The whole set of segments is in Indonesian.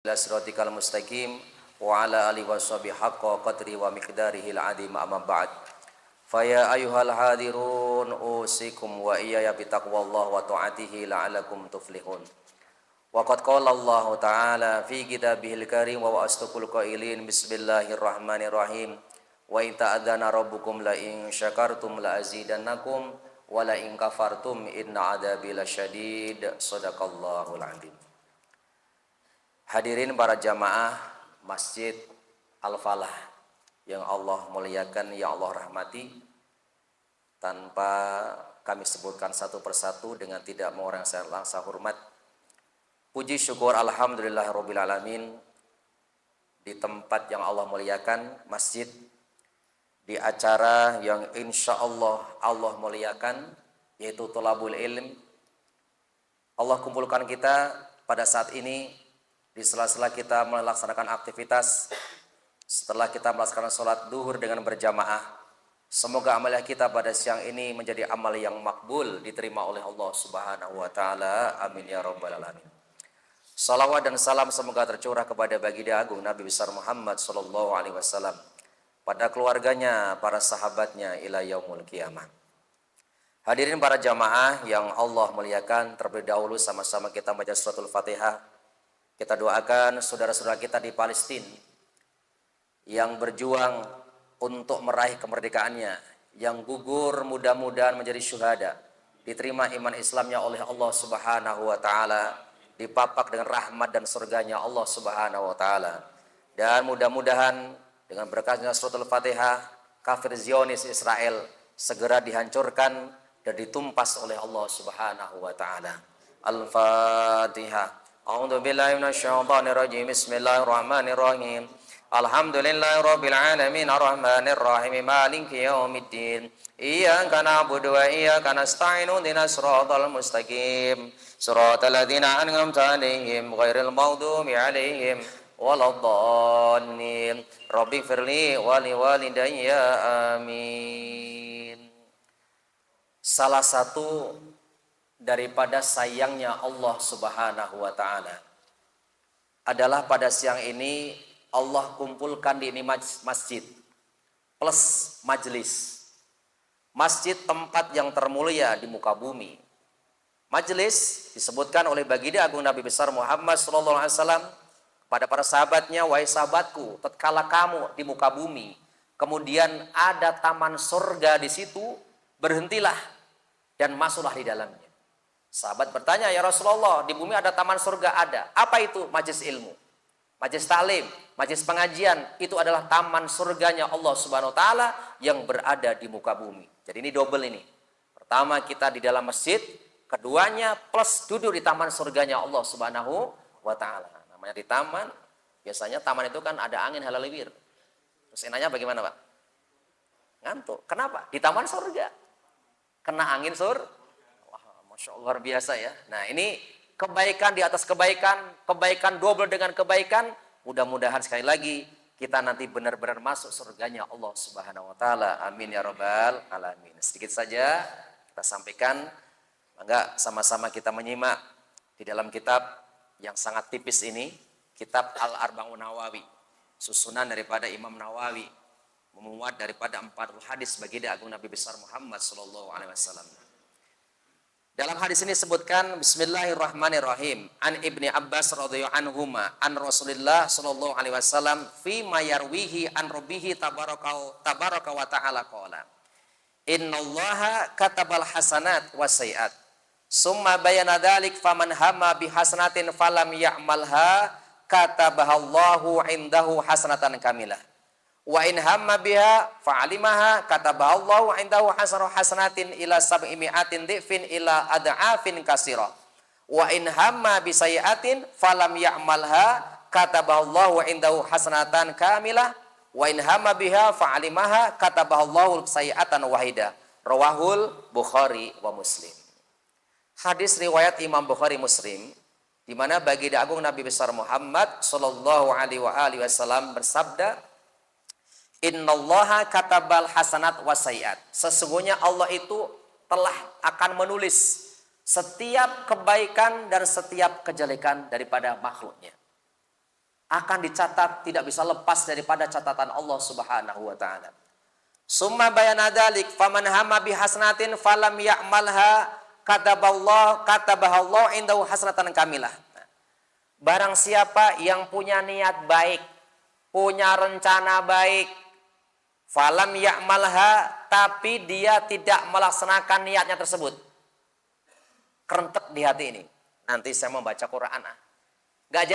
ila siratikal mustaqim wa ala alihi washabihi haqqa qadri wa miqdarihil azim amma ba'd. Fa ya ayyuhal hadirun usikum wa iyaya bi taqwallahi wa ta'atihi la'allakum tuflihun. Wa qad qala Allah ta'ala fi kitabihil karim wa asdaqul qailin bismillahirrahmanirrahim. Wa in ta'adzana rabbukum la in syakartum la azidannakum wa la in kafartum inna adzabi lasyadid. Shadaqallahul azim. Hadirin para jamaah Masjid Al-Falah yang Allah muliakan, yang Allah rahmati, tanpa kami sebutkan satu persatu dengan tidak mengurangi rasa hormat, puji syukur alhamdulillahirabbil alamin, di tempat yang Allah muliakan, masjid, di acara yang insya Allah muliakan, yaitu thalabul ilm. Allah kumpulkan kita pada saat ini di sela-sela kita melaksanakan aktivitas, setelah kita melaksanakan sholat duhur dengan berjamaah. Semoga amalia kita pada siang ini menjadi amal yang makbul, diterima oleh Allah Subhanahu wa Ta'ala. Amin ya Rabbal alamin. Salawat dan salam semoga tercurah kepada baginda agung Nabi besar Muhammad sallallahu alaihi wasallam, pada keluarganya, para sahabatnya ila yaumul qiyamah. Hadirin para jamaah yang Allah muliakan, terlebih dahulu sama-sama kita baca suratul Fatihah. Kita doakan saudara-saudara kita di Palestina yang berjuang untuk meraih kemerdekaannya, yang gugur mudah-mudahan menjadi syuhada, diterima iman Islamnya oleh Allah Subhanahu wa Ta'ala, dipapak dengan rahmat dan surganya Allah Subhanahu wa Ta'ala. Dan mudah-mudahan dengan berkatnya suratul Fatihah, kafir Zionis Israel segera dihancurkan dan ditumpas oleh Allah Subhanahu wa Ta'ala. Al-Fatihah. A'udzu billahi minasyaitonir rajim. Bismillahirrahmanirrahim. Alhamdulillahirabbil alamin arrahmanir rahim maliki yaumiddin. Iyyaka na'budu wa iyyaka nasta'in ihdinas siratal mustaqim. Siratal ladzina an'amta 'alaihim ghairil maghdubi 'alaihim waladdallin. Rabbighfirli wa liwalidayya amin. Salah satu daripada sayangnya Allah Subhanahu wa Ta'ala adalah pada siang ini Allah kumpulkan di ini masjid plus majelis. Masjid tempat yang termulia di muka bumi. Majelis disebutkan oleh baginda agung Nabi besar Muhammad sallallahu alaihi wasallam pada para sahabatnya, wahai sahabatku, tatkala kamu di muka bumi, kemudian ada taman surga di situ, berhentilah dan masuklah di dalamnya. Sahabat bertanya, ya Rasulullah, di bumi ada taman surga? Ada. Apa itu? Majelis ilmu, majelis ta'lim, majelis pengajian. Itu adalah taman surganya Allah Subhanahu wa Ta'ala yang berada di muka bumi. Jadi ini double ini. Pertama kita di dalam masjid, keduanya plus duduk di taman surganya Allah Subhanahu wa Ta'ala. Namanya di taman, biasanya taman itu kan ada angin halalibir. Terus enaknya bagaimana, Pak? Ngantuk. Kenapa? Di taman surga. Kena angin surga. Masya Allah, luar biasa ya. Nah, ini kebaikan di atas kebaikan, kebaikan double dengan kebaikan. Mudah-mudahan sekali lagi kita nanti benar-benar masuk surganya Allah Subhanahu wa Ta'ala. Amin ya Rabbal alamin. Sedikit saja kita sampaikan, maka sama-sama kita menyimak di dalam kitab yang sangat tipis ini, kitab Al-Arba'un Nawawi, susunan daripada Imam Nawawi, memuat daripada 40 hadis baginda agung Nabi besar Muhammad sallallahu alaihi wasallam. Dalam hadis ini disebutkan bismillahirrahmanirrahim, an Ibni Abbas radhiyallahu anhuma an Rasulillah sallallahu alaihi wasallam fi ma yarwihi an rabbihi tabaraka wa ta'ala qala innallaha katabal hasanat wasaiat summa bayana dzalik faman hamma bi hasanatin falam ya'malha katabahallahu indahu hasanatan kamilah wa in hamma biha fa'alimaha kataballahu indahu hasanatin ila sab'imi'atin dhifin ila ad'afin kasira wa in hamma bi sayyi'atin falam ya'malha kataballahu indahu hasanatan kamilah wa in hamma biha fa'alimaha kataballahu sayyi'atan wahida. Rawahul Bukhari wa Muslim. Hadis riwayat Imam Bukhari Muslim, di mana baginda agung Nabi besar Muhammad sallallahu alaihi wasallam bersabda, innallaha katabal hasanat wasaiat. Sesungguhnya Allah itu telah akan menulis setiap kebaikan dan setiap kejelekan daripada makhluknya. akan dicatat, tidak bisa lepas daripada catatan Allah Subhanahu wa taala. Summa bayana dzalik faman hamma bihasanatin falam ya'malha katabahallahu indahu hasanatan kamilah. Barang siapa yang punya niat baik, punya rencana baik, falam ya'malha, tapi dia tidak melaksanakan niatnya tersebut. Kerentek di hati ini. Nanti saya membaca Quran. Gak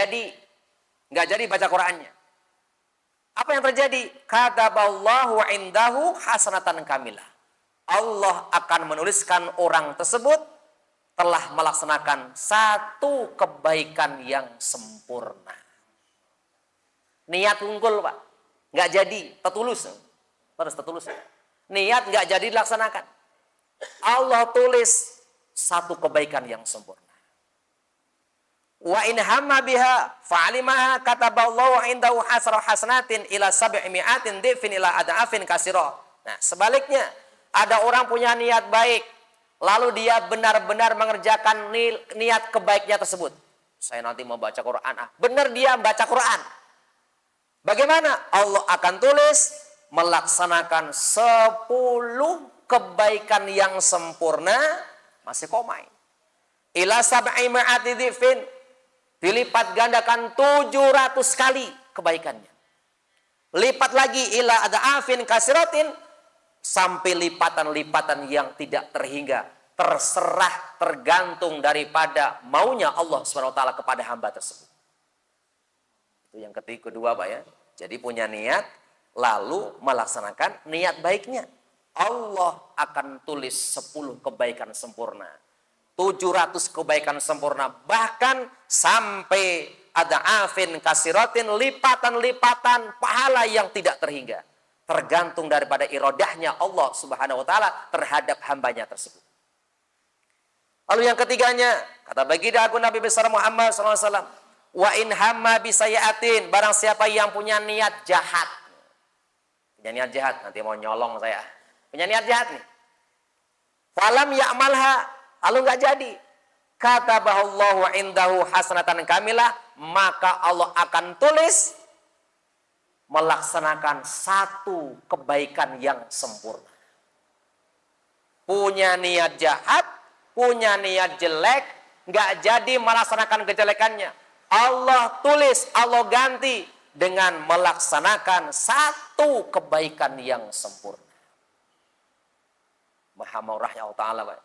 jadi baca Qurannya. Apa yang terjadi? Kataballahu indahu hasanatan kamilah. Allah akan menuliskan orang tersebut telah melaksanakan satu kebaikan yang sempurna. Niat unggul, Pak. Nggak jadi, tertulus. Terus tertulus. Niat nggak jadi dilaksanakan. Allah tulis satu kebaikan yang sempurna. Wa in hamma biha fa'alimaha kataballahu indahu hasanatin ila sab'imi'atin dhifin ila adafin kasira. Nah, sebaliknya, ada orang punya niat baik, lalu dia benar-benar mengerjakan niat kebaiknya tersebut. Saya nanti mau baca Quran. Benar dia baca Quran. Bagaimana? Allah akan tulis melaksanakan 10 kebaikan yang sempurna, masih komai. Ila sab'imi'ati dhifin, dilipat gandakan 700 kali kebaikannya. Lipat lagi ila adafin kasiratin, sampai lipatan-lipatan yang tidak terhingga. Terserah, tergantung daripada maunya Allah SWT kepada hamba tersebut. Itu yang kedua, Pak ya. Jadi punya niat, lalu melaksanakan niat baiknya. Allah akan tulis 10 kebaikan sempurna. 700 kebaikan sempurna. Bahkan sampai ada afin kasiratin, lipatan-lipatan pahala yang tidak terhingga. Tergantung daripada irodahnya Allah Subhanahu wa taala terhadap hambanya tersebut. Lalu yang ketiganya, kata baginda agung Nabi besar Muhammad SAW, wa in hamma bisayatin, barang siapa yang punya niat jahat. Punya niat jahat, nanti mau nyolong saya. Punya niat jahat nih. Falam ya'malha, lalu nggak jadi. Kataballahu indahu hasanatan kamilah, maka Allah akan tulis melaksanakan satu kebaikan yang sempurna. Punya niat jahat, punya niat jelek, nggak jadi melaksanakan kejelekannya. Allah tulis, Allah ganti dengan melaksanakan satu kebaikan yang sempurna. Maha murahnya Allah Ta'ala,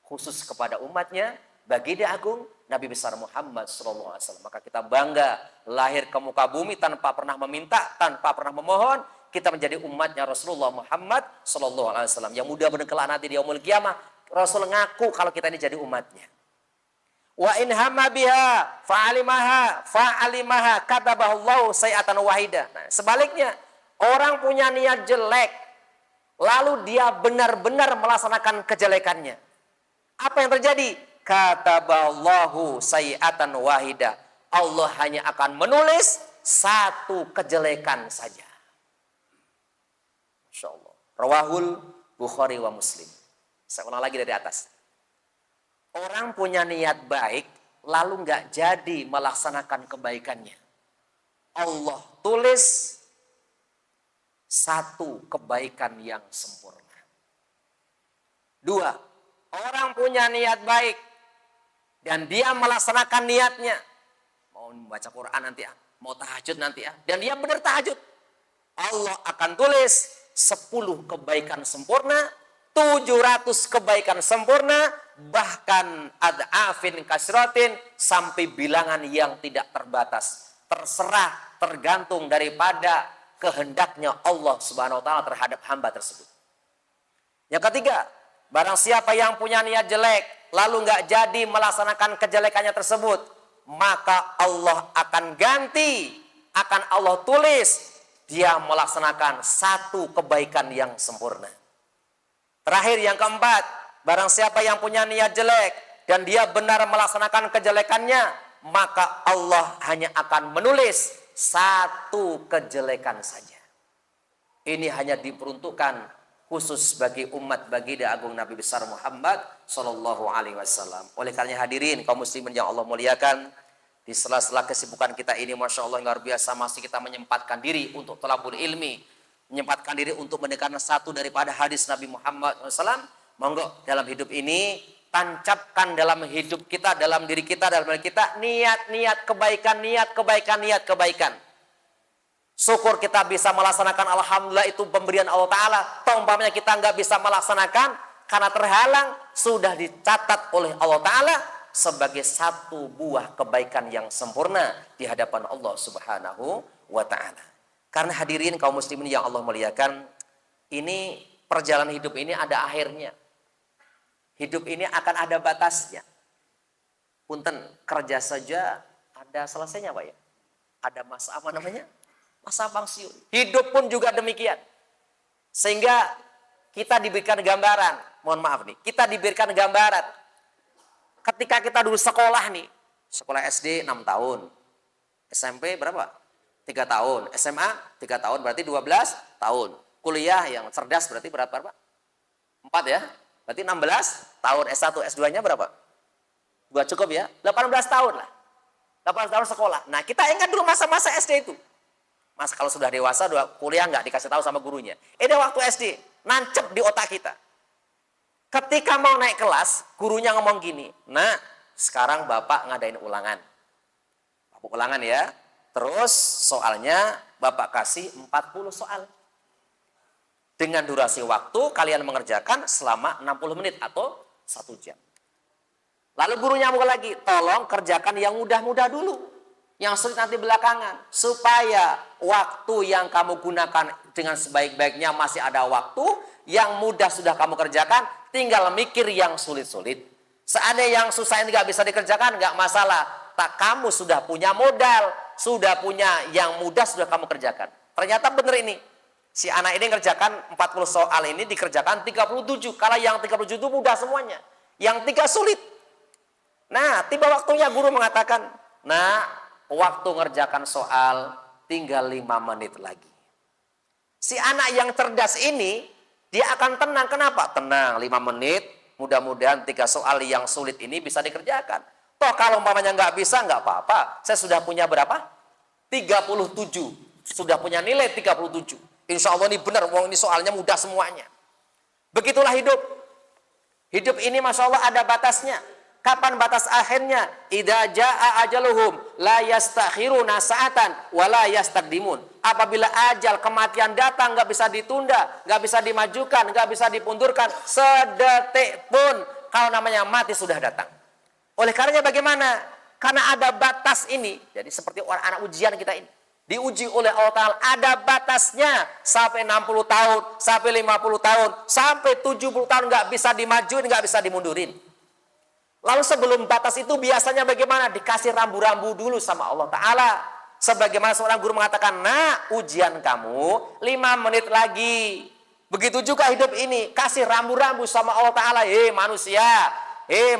khusus kepada umatnya, baginda agung Nabi besar Muhammad SAW. Maka kita bangga lahir ke muka bumi tanpa pernah meminta, tanpa pernah memohon. Kita menjadi umatnya Rasulullah Muhammad SAW. Yang mudah berkelak nanti di yaumul qiyamah, Rasul ngaku kalau kita ini jadi umatnya. Wa in hamma biha fa'alimaha kataballahu sayi'atan wahida. Nah, sebaliknya, orang punya niat jelek, lalu dia benar-benar melaksanakan kejelekannya. Apa yang terjadi? Kataballahu sayi'atan wahida. Allah hanya akan menulis satu kejelekan saja. Masya Allah. Rawahul Bukhari wa Muslim. Saya ulang lagi dari atas. Orang punya niat baik, lalu nggak jadi melaksanakan kebaikannya. Allah tulis satu kebaikan yang sempurna. 2, orang punya niat baik dan dia melaksanakan niatnya. Mau membaca Quran nanti ya, mau tahajud nanti ya, dan dia benar tahajud. Allah akan tulis 10 kebaikan sempurna, 700 kebaikan sempurna, bahkan ada afin kasratin, sampai bilangan yang tidak terbatas. Terserah, tergantung daripada kehendaknya Allah Subhanahu wa taala terhadap hamba tersebut. Yang ketiga, barang siapa yang punya niat jelek lalu nggak jadi melaksanakan kejelekannya tersebut, maka Allah akan ganti, akan Allah tulis dia melaksanakan satu kebaikan yang sempurna. Terakhir yang keempat, barang siapa yang punya niat jelek dan dia benar melaksanakan kejelekannya, maka Allah hanya akan menulis satu kejelekan saja. Ini hanya diperuntukkan khusus bagi umat baginda agung Nabi besar Muhammad Sallallahu Alaihi Wasallam. Oleh karena hadirin kaum muslimin yang Allah muliakan, Di sela-sela kesibukan kita ini, Masya Allah, luar biasa, masih kita menyempatkan diri untuk thalabul ilmi, menyempatkan diri untuk mendengarkan satu daripada hadis Nabi Muhammad SAW. Monggo dalam hidup ini, tancapkan dalam hidup kita, dalam diri kita, dalam diri kita, niat-niat kebaikan, niat kebaikan, niat kebaikan. Syukur kita bisa melaksanakan, alhamdulillah itu pemberian Allah Ta'ala. Umpamanya kita nggak bisa melaksanakan karena terhalang, sudah dicatat oleh Allah Ta'ala sebagai satu buah kebaikan yang sempurna di hadapan Allah Subhanahu wa Ta'ala. Karena hadirin kaum muslimin yang Allah muliakan, ini perjalanan hidup ini ada akhirnya. Hidup ini akan ada batasnya. Punten, kerja saja ada selesainya, Pak ya. Ada masa apa namanya? Masa pensiun. Hidup pun juga demikian. Sehingga kita diberikan gambaran, mohon maaf nih, kita diberikan gambaran. Ketika kita dulu sekolah nih, sekolah SD 6 tahun, SMP berapa? 3 tahun, SMA 3 tahun, berarti 12 tahun. Kuliah yang cerdas berarti berapa, Pak? 4 ya? Berarti 16 tahun. S1, S2-nya berapa? 2 cukup ya? 18 tahun lah. 18 tahun sekolah. Nah, kita ingat dulu masa-masa SD itu. Mas kalau sudah dewasa, kuliah nggak dikasih tahu sama gurunya. Ini waktu SD, nancep di otak kita. Ketika mau naik kelas, gurunya ngomong gini, nah sekarang Bapak ngadain ulangan. Bapak ulangan ya. Terus soalnya Bapak kasih 40 soal. Dengan durasi waktu kalian mengerjakan selama 60 menit atau 1 jam. Lalu gurunya ngomong lagi, tolong kerjakan yang mudah-mudah dulu. Yang sulit nanti belakangan. Supaya waktu yang kamu gunakan dengan sebaik-baiknya masih ada waktu. Yang mudah sudah kamu kerjakan, tinggal mikir yang sulit-sulit. Seandainya yang susah ini nggak bisa dikerjakan, nggak masalah. Tak, kamu sudah punya modal, sudah punya yang mudah sudah kamu kerjakan. Ternyata benar ini. Si anak ini ngerjakan 40 soal ini dikerjakan 37. Kalau yang 37 itu mudah semuanya. Yang 3 sulit. Nah, tiba waktunya guru mengatakan, nah, waktu ngerjakan soal tinggal 5 menit lagi. Si anak yang cerdas ini, dia akan tenang. Kenapa? Tenang, 5 menit, mudah-mudahan 3 soal yang sulit ini bisa dikerjakan. Toh kalau umpamanya nggak bisa, nggak apa-apa. Saya sudah punya berapa? 37. Sudah punya nilai 37. Insya Allah ini benar, ini soalnya mudah semuanya. Begitulah hidup. Hidup ini Masya Allah ada batasnya. Kapan batas akhirnya? Idza jaa ajaluhum la yastakhiruna sa'atan wa la yastaqdimun. Apabila ajal kematian datang, nggak bisa ditunda, nggak bisa dimajukan, nggak bisa dipundurkan sedetik pun. Kalau namanya mati sudah datang. Oleh karenanya bagaimana? Karena ada batas ini. Jadi seperti orang anak ujian kita ini. Diuji oleh Allah Ta'ala, ada batasnya. Sampai 60 tahun, sampai 50 tahun, sampai 70 tahun nggak bisa dimajuin, nggak bisa dimundurin. Lalu sebelum batas itu biasanya bagaimana? Dikasih rambu-rambu dulu sama Allah Ta'ala. Sebagaimana seorang guru mengatakan, nah ujian kamu 5 menit lagi. Begitu juga hidup ini. Kasih rambu-rambu sama Allah Ta'ala.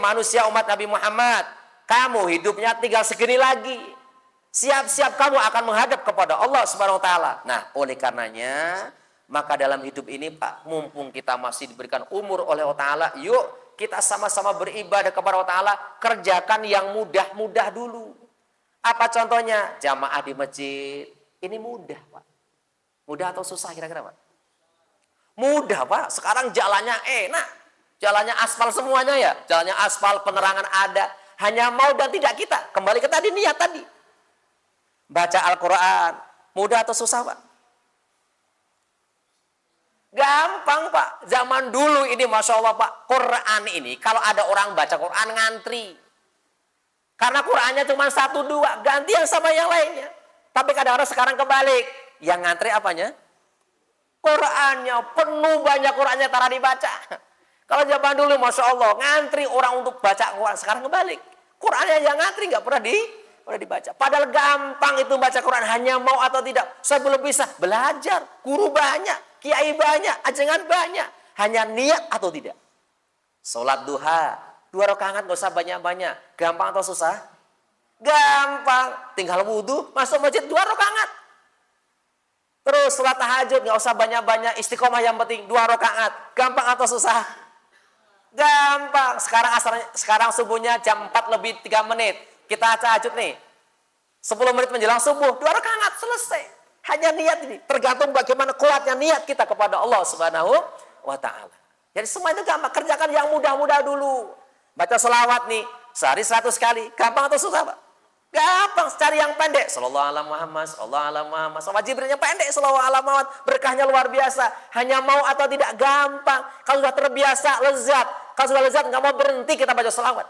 Manusia umat Nabi Muhammad. Kamu hidupnya tinggal segini lagi. Siap-siap kamu akan menghadap kepada Allah Subhanahu Wa Ta'ala. Nah oleh karenanya, maka dalam hidup ini Pak, mumpung kita masih diberikan umur oleh Allah Ta'ala, yuk kita sama-sama beribadah kepada Allah Ta'ala, kerjakan yang mudah-mudah dulu. Apa contohnya? Jamaah di masjid. Ini mudah, Pak. Mudah atau susah kira-kira, Pak? Mudah, Pak. Sekarang jalannya enak. Jalannya aspal semuanya ya. Jalannya aspal, penerangan ada. Hanya mau dan tidak kita. Kembali ke tadi, niat tadi. Baca Al-Quran. Mudah atau susah, Pak? Gampang Pak, zaman dulu ini Masya Allah Pak, Quran ini kalau ada orang baca Quran ngantri. Karena Qurannya cuma 1, 2, gantian sama yang lainnya. Tapi kadang-kadang sekarang kebalik, yang ngantri apanya? Qurannya, penuh banyak Qurannya tara dibaca. Kalau zaman dulu Masya Allah, ngantri orang untuk baca Quran, sekarang kebalik. Qurannya yang ngantri nggak pernah dibaca. Padahal gampang itu baca Quran, hanya mau atau tidak. Saya belum bisa belajar, guru banyak. Kiai banyak, ajengan banyak. Hanya niat atau tidak. Sholat duha, 2 rakaat gak usah banyak-banyak. Gampang atau susah? Gampang. Tinggal wudhu, masuk masjid 2 rakaat. Terus sholat tahajud, gak usah banyak-banyak. Istiqomah yang penting 2 rakaat. Gampang atau susah? Gampang. Sekarang subuhnya jam 4 lebih 3 menit. Kita tahajud nih. 10 menit menjelang subuh, 2 rakaat selesai. Hanya niat ini, tergantung bagaimana kuatnya niat kita kepada Allah Subhanahu wa taala. Jadi semua itu gampang, kerjakan yang mudah-mudah dulu. Baca selawat nih, sehari 100 kali. Gampang atau susah, Pak? Gampang, cari yang pendek. Sallallahu ala Muhammad, sallallahu ala Muhammad. Sama Jibril yang pendek, sallallahu ala Muhammad. Berkahnya luar biasa. Hanya mau atau tidak, gampang. Kalau sudah terbiasa, lezat. Kalau sudah lezat, nggak mau berhenti kita baca selawat.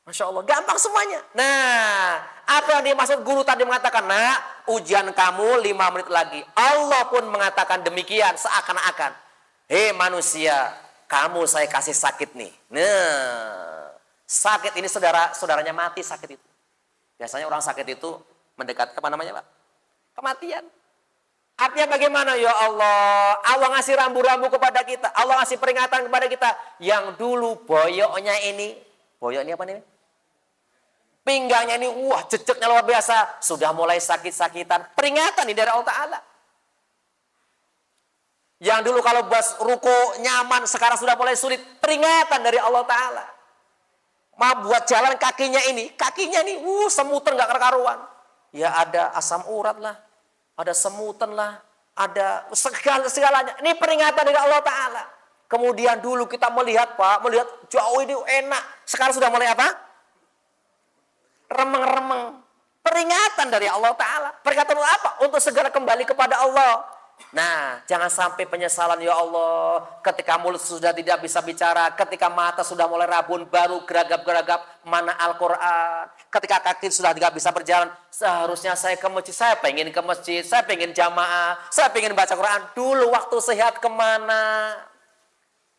Masya Allah, gampang semuanya. Nah, apa yang dimaksud guru tadi mengatakan, nak, ujian kamu 5 menit lagi. Allah pun mengatakan demikian, seakan-akan. Hei manusia, kamu saya kasih sakit nih. Nah, sakit ini saudaranya mati sakit itu. Biasanya orang sakit itu mendekat ke apa namanya, Pak? Kematian. Artinya bagaimana? Ya Allah, Allah ngasih rambu-rambu kepada kita. Allah ngasih peringatan kepada kita. Yang dulu boyoknya ini, boyok ini apa nih? Pinggangnya ini, wah jejeknya luar biasa. Sudah mulai sakit-sakitan. Peringatan nih dari Allah Ta'ala. Yang dulu kalau buat ruko nyaman, sekarang sudah mulai sulit. Peringatan dari Allah Ta'ala. Mau buat jalan kakinya ini semutan gak karu-karuan. Ya ada asam urat lah. Ada semutan lah. Ada segalanya. Ini peringatan dari Allah Ta'ala. Kemudian dulu kita melihat, Pak. Melihat jauh ini enak. Sekarang sudah mulai apa? Remeng-remeng. Peringatan dari Allah Ta'ala. Peringatan apa? Untuk segera kembali kepada Allah. Nah, jangan sampai penyesalan, ya Allah, ketika mulut sudah tidak bisa bicara, ketika mata sudah mulai rabun, baru geragap-geragap mana Al-Quran. Ketika kaki sudah tidak bisa berjalan, seharusnya saya ke masjid, saya pengen ke masjid, saya pengen jamaah, saya pengen baca Quran. Dulu waktu sehat kemana?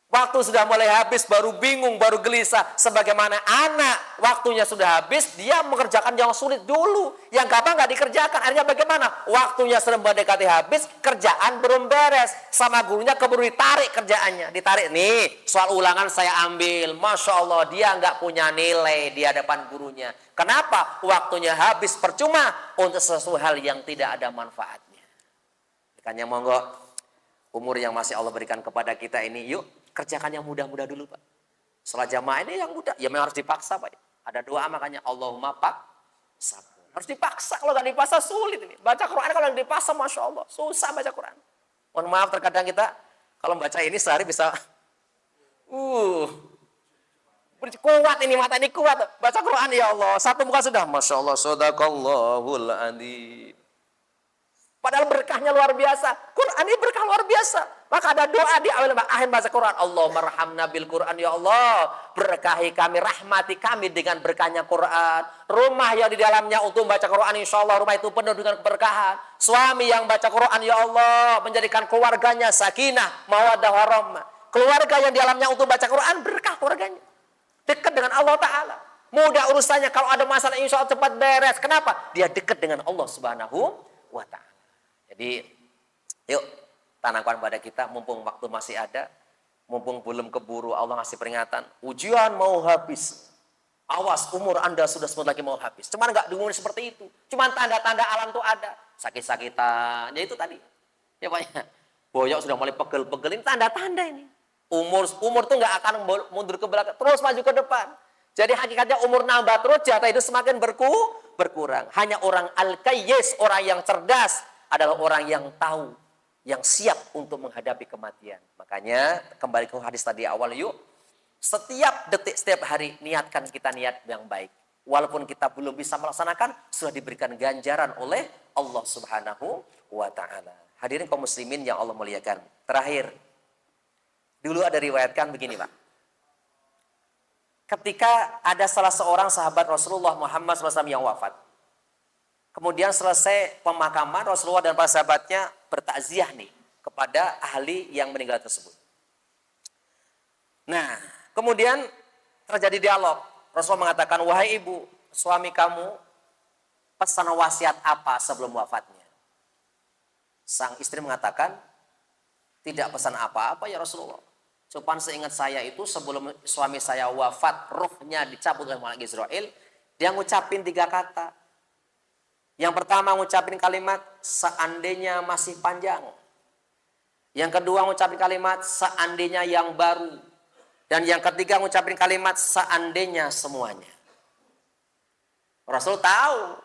Waktu sudah mulai habis, baru bingung, baru gelisah. Sebagaimana anak, waktunya sudah habis, dia mengerjakan yang sulit dulu. Yang gampang nggak dikerjakan. Akhirnya bagaimana? Waktunya sudah mendekati habis, kerjaan belum beres. Sama gurunya keburu ditarik kerjaannya. Ditarik, nih, soal ulangan saya ambil. Masya Allah, dia nggak punya nilai di hadapan gurunya. Kenapa? Waktunya habis percuma untuk sesuatu hal yang tidak ada manfaatnya. Makanya monggo, umur yang masih Allah berikan kepada kita ini, yuk, kerjakan yang mudah-mudah dulu, Pak. Sholat jamaah ini yang mudah. Ya memang harus dipaksa, Pak. Ada doa makanya Allahumma paksa. Harus dipaksa. Kalau nggak dipaksa sulit ini. Baca Quran kalau nggak dipaksa, Masya Allah. Susah baca Quran. Mohon maaf terkadang kita kalau baca ini sehari bisa kuat ini, mata ini kuat. Baca Quran ya Allah. Satu muka sudah. Masya Allah. Sadaqallahul adzim. Padahal berkahnya luar biasa. Quran ini berkah luar biasa. Maka ada doa di awal akhir baca Quran. Allahumma rahamna bil Quran, ya Allah. Berkahi kami, rahmati kami dengan berkahnya Quran. Rumah yang di dalamnya untuk baca Quran, insya Allah rumah itu penuh dengan keberkahan. Suami yang baca Quran, ya Allah, menjadikan keluarganya sakinah, mawaddah warahmah. Keluarga yang di dalamnya untuk baca Quran, berkah keluarganya. Dekat dengan Allah Ta'ala. Mudah urusannya, kalau ada masalah insya Allah cepat beres. Kenapa? Dia dekat dengan Allah Subhanahu wa Ta'ala. Jadi, yuk, tanamkan pada kita, mumpung waktu masih ada, mumpung belum keburu Allah ngasih peringatan, ujian mau habis. Awas, umur Anda sudah sebentar lagi mau habis. Cuman nggak diumumin seperti itu. Cuman tanda-tanda alam tuh ada. Sakit-sakitan, ya itu tadi. Ya Pak, ya. Boyok sudah mulai pegel-pegel, ini tanda-tanda ini. Umur tuh nggak akan mundur ke belakang, terus maju ke depan. Jadi hakikatnya umur nambah terus, jatah itu semakin berkurang. Hanya orang al-qayyis, orang yang cerdas, adalah orang yang tahu, yang siap untuk menghadapi kematian. Makanya kembali ke hadis tadi awal, yuk. Setiap detik, setiap hari, niatkan kita niat yang baik. Walaupun kita belum bisa melaksanakan, sudah diberikan ganjaran oleh Allah Subhanahu wa Ta'ala. Hadirin kaum muslimin yang Allah muliakan. Terakhir, dulu ada riwayatkan begini, Pak. Ketika ada salah seorang sahabat Rasulullah Muhammad SAW yang wafat. Kemudian selesai pemakaman, Rasulullah dan para sahabatnya bertakziah nih kepada ahli yang meninggal tersebut. Nah, kemudian terjadi dialog. Rasulullah mengatakan, wahai ibu, suami kamu pesan wasiat apa sebelum wafatnya? Sang istri mengatakan, tidak pesan apa-apa ya Rasulullah. Cuman seingat saya itu sebelum suami saya wafat, ruhnya dicabut oleh malaikat Israel, dia ngucapin 3 kata. Yang pertama ngucapin kalimat seandainya masih panjang. Yang kedua ngucapin kalimat seandainya yang baru. Dan yang ketiga ngucapin kalimat seandainya semuanya. Rasul tahu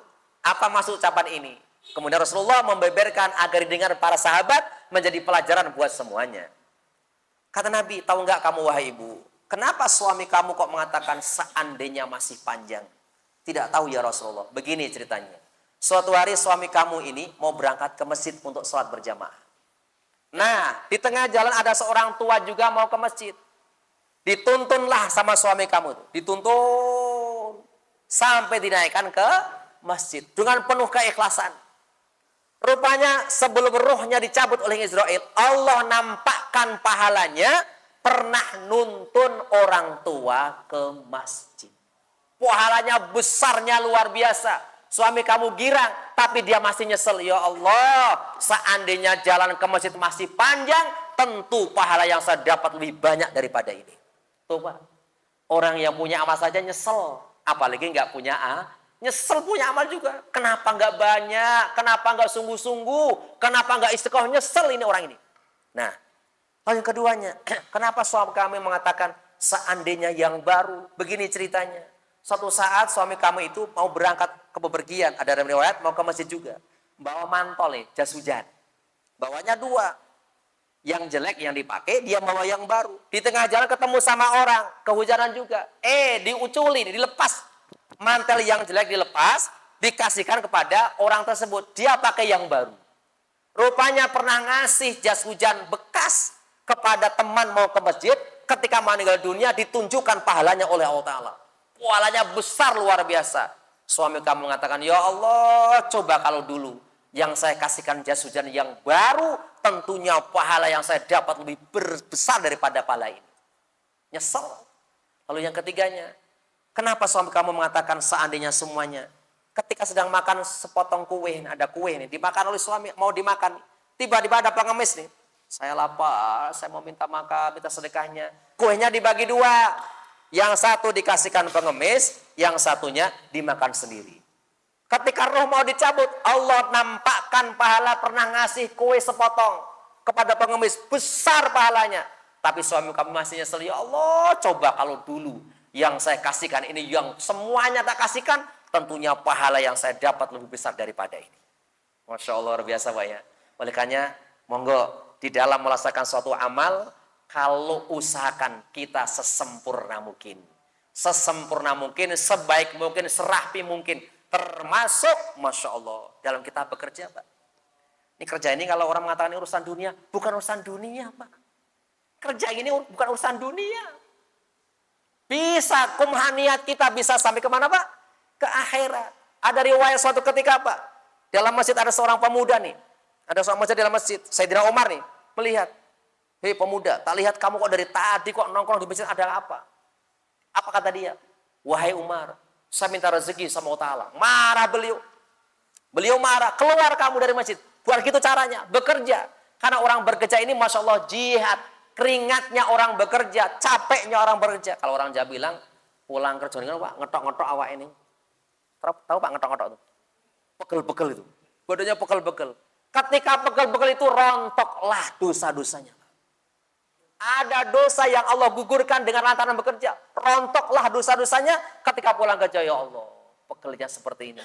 apa maksud ucapan ini. Kemudian Rasulullah membeberkan agar didengar para sahabat menjadi pelajaran buat semuanya. Kata Nabi, tahu nggak kamu wahai ibu, kenapa suami kamu kok mengatakan seandainya masih panjang? Tidak tahu ya Rasulullah. Begini ceritanya. Suatu hari suami kamu ini mau berangkat ke masjid untuk sholat berjamaah. Nah, di tengah jalan ada seorang tua juga mau ke masjid. Dituntunlah sama suami kamu. Dituntun sampai dinaikkan ke masjid. Dengan penuh keikhlasan. Rupanya sebelum ruhnya dicabut oleh Israel, Allah nampakkan pahalanya pernah nuntun orang tua ke masjid. Pahalanya besarnya luar biasa. Suami kamu girang, tapi dia masih nyesel. Ya Allah, seandainya jalan ke masjid masih panjang, tentu pahala yang saya dapat lebih banyak daripada ini. Tuh Pak, orang yang punya amal saja nyesel. Apalagi nggak punya nyesel punya amal juga. Kenapa nggak banyak? Kenapa nggak sungguh-sungguh? Kenapa nggak istiqomah? Nyesel ini orang ini. Nah, lalu yang keduanya, kenapa suami kami mengatakan seandainya yang baru? Begini ceritanya. Suatu saat suami kamu itu mau berangkat ke bepergian, ada riwayat mau ke masjid juga, bawa mantol nih, jas hujan, bawanya dua, yang jelek yang dipakai, dia bawa yang baru. Di tengah jalan ketemu sama orang, kehujanan juga, diuculin, dilepas, mantel yang jelek dilepas, dikasihkan kepada orang tersebut, dia pakai yang baru. Rupanya pernah ngasih jas hujan bekas kepada teman mau ke masjid, ketika meninggal dunia ditunjukkan pahalanya oleh Allah Ta'ala. Pahalanya besar luar biasa. Suami kamu mengatakan, ya Allah, coba kalau dulu yang saya kasihkan jas hujan yang baru, tentunya pahala yang saya dapat lebih besar daripada pahala ini. Nyesel. Lalu yang ketiganya, kenapa suami kamu mengatakan seandainya semuanya? Ketika sedang makan sepotong kue, ada kue nih, dimakan oleh suami, mau dimakan. Tiba-tiba ada pengemis nih. Saya lapar, saya mau minta makan, minta sedekahnya. Kuenya dibagi dua. Yang satu dikasihkan pengemis, yang satunya dimakan sendiri. Ketika roh mau dicabut, Allah nampakkan pahala pernah ngasih kue sepotong kepada pengemis. Besar pahalanya. Tapi suami kamu masih nyesel, ya Allah, coba kalau dulu yang saya kasihkan ini, yang semuanya tak kasihkan, tentunya pahala yang saya dapat lebih besar daripada ini. Masya Allah, luar biasa Pak ya. Oleh karena, monggo, di dalam melaksanakan suatu amal, kalau usahakan kita sesempurna mungkin. Sesempurna mungkin, sebaik mungkin, serapi mungkin. Termasuk, Masya Allah, dalam kita bekerja Pak. Ini kerja ini kalau orang mengatakan ini urusan dunia, bukan urusan dunia Pak. Kerja ini bukan urusan dunia. Bisa, kumhaniat kita bisa sampai kemana Pak? Ke akhirat. Ada riwayat suatu ketika Pak, dalam masjid ada seorang pemuda nih. Ada seorang masjid dalam masjid, Sayyidina Umar nih, melihat. Hei pemuda, tak lihat kamu kok dari tadi kok nongkrong di masjid, ada apa? Apa kata dia? Wahai Umar, saya minta rezeki sama Allah Ta'ala. Marah beliau. Beliau marah, keluar kamu dari masjid. Buat gitu caranya, bekerja. Karena orang bekerja ini Masya Allah jihad. Keringatnya orang bekerja, capeknya orang bekerja. Kalau orang Jawa bilang, pulang kerja dengan Pak, ngetok-ngetok awak ini. Tahu Pak ngetok-ngetok itu? Pegel-pegel itu. Badannya pegel-pegel. Ketika pegel-pegel itu rontoklah dosa-dosanya. Ada dosa yang Allah gugurkan dengan lantaran bekerja. Rontoklah dosa-dosanya ketika pulang kerja. Ya Allah, pekerja seperti ini.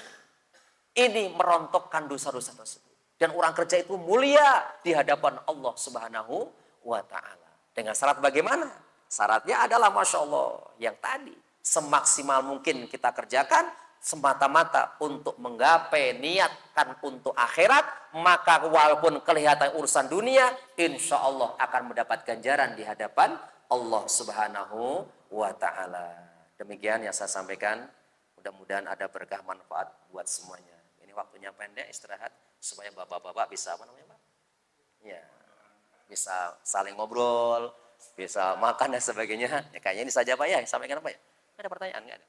Ini merontokkan dosa-dosa tersebut. Dan orang kerja itu mulia di hadapan Allah Subhanahu wa Ta'ala. Dengan syarat bagaimana? Syaratnya adalah Masya Allah yang tadi. Semaksimal mungkin kita kerjakan semata-mata untuk menggapai niatkan untuk akhirat, maka walaupun kelihatan urusan dunia, insya Allah akan mendapat ganjaran di hadapan Allah Subhanahu wa Ta'ala. Demikian yang saya sampaikan, mudah-mudahan ada berkah manfaat buat semuanya. Ini waktunya pendek, istirahat supaya bapak-bapak bisa apa namanya Pak? Ya, bisa saling ngobrol, bisa makan dan sebagainya. Ya, kayaknya ini saja Pak ya, sampaikan apa ya? Ada pertanyaan nggak ada?